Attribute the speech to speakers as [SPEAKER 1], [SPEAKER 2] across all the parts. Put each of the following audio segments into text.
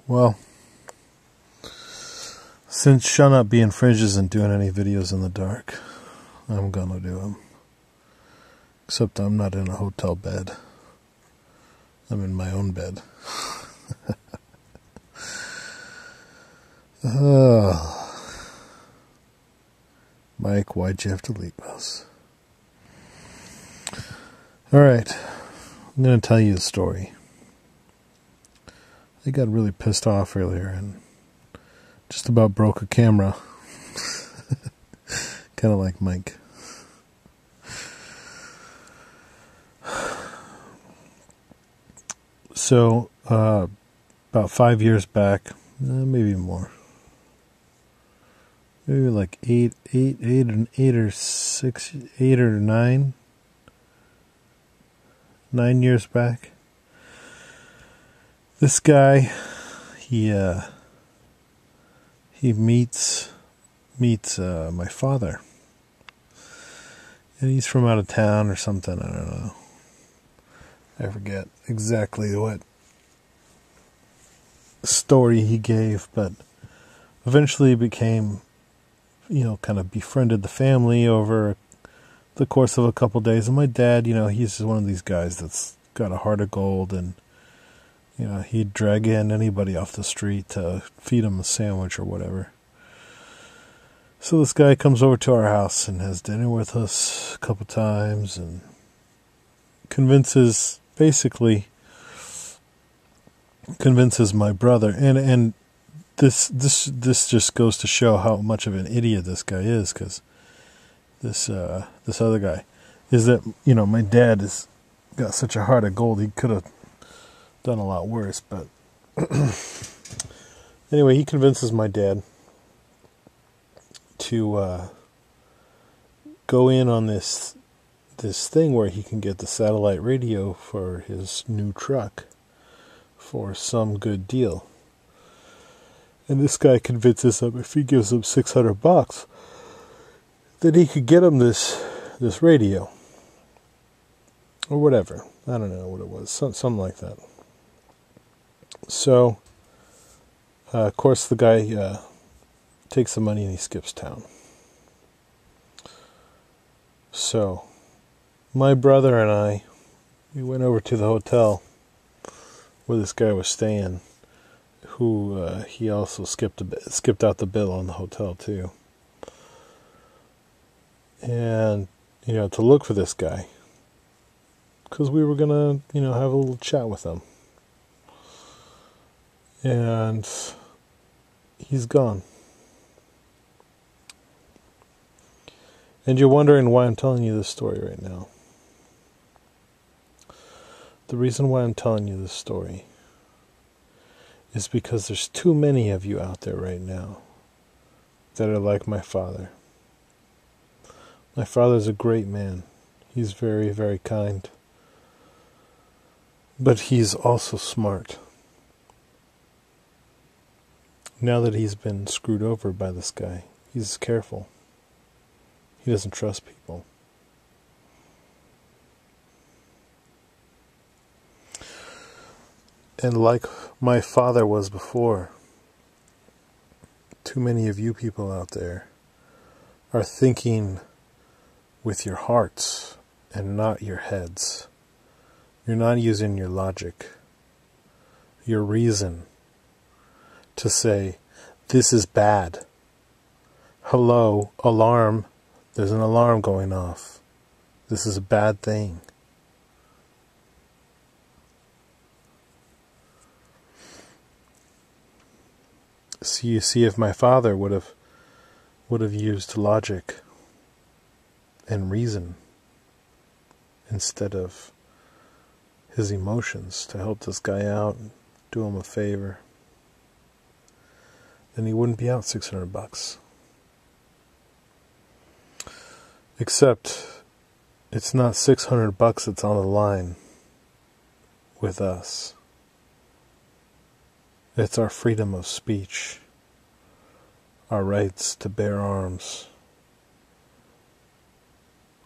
[SPEAKER 1] Well, since Shut Up Being Fringe isn't doing any videos in the dark, I'm gonna do them. Except I'm not in a hotel bed. I'm in my own bed. Mike, why'd you have to leave us? Alright, I'm going to tell you a story. I got really pissed off earlier and just about broke a camera. Kind of like Mike. So, about 5 years back, maybe more. Maybe like 8 or 9 years back. This guy, he meets my father, and he's from out of town or something. I don't know. I forget exactly what story he gave, but eventually became, kind of befriended the family over the course of a couple days. And my dad, he's one of these guys that's got a heart of gold, and he'd drag in anybody off the street to feed him a sandwich or whatever. So this guy comes over to our house and has dinner with us a couple times and convinces my brother, and this just goes to show how much of an idiot this guy is, because this other guy is that, my dad has got such a heart of gold, he could have done a lot worse, but anyway, he convinces my dad to go in on this thing where he can get the satellite radio for his new truck for some good deal. And this guy convinces him if he gives him $600, that he could get him this radio. Or whatever. I don't know what it was. Something like that. So, of course, the guy takes the money and he skips town. So, my brother and I, we went over to the hotel where this guy was staying, who he also skipped out the bill on the hotel too. And, to look for this guy, because we were going to, have a little chat with him. And he's gone. And you're wondering why I'm telling you this story right now. The reason why I'm telling you this story is because there's too many of you out there right now that are like my father. My father's a great man. He's very, very kind. But he's also smart. Now that he's been screwed over by this guy, he's careful. He doesn't trust people. And like my father was before, too many of you people out there are thinking with your hearts and not your heads. You're not using your logic, your reason, to say, this is bad. Hello, alarm. There's an alarm going off. This is a bad thing. So you see, if my father would have used logic and reason instead of his emotions to help this guy out and do him a favor, then he wouldn't be out $600. Except it's not $600 that's on the line with us. It's our freedom of speech, our rights to bear arms,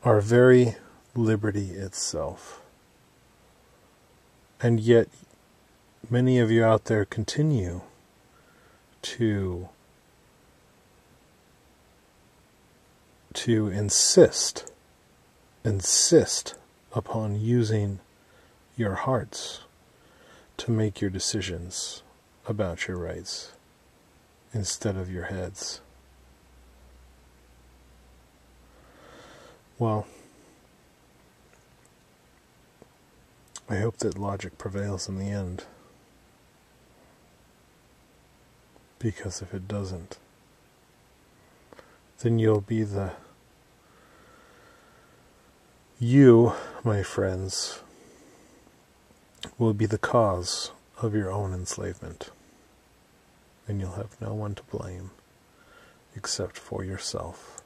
[SPEAKER 1] our very liberty itself. And yet, many of you out there continue to insist upon using your hearts to make your decisions about your rights instead of your heads. Well, I hope that logic prevails in the end, because if it doesn't, then you, my friends, will be the cause of your own enslavement, and you'll have no one to blame except for yourself.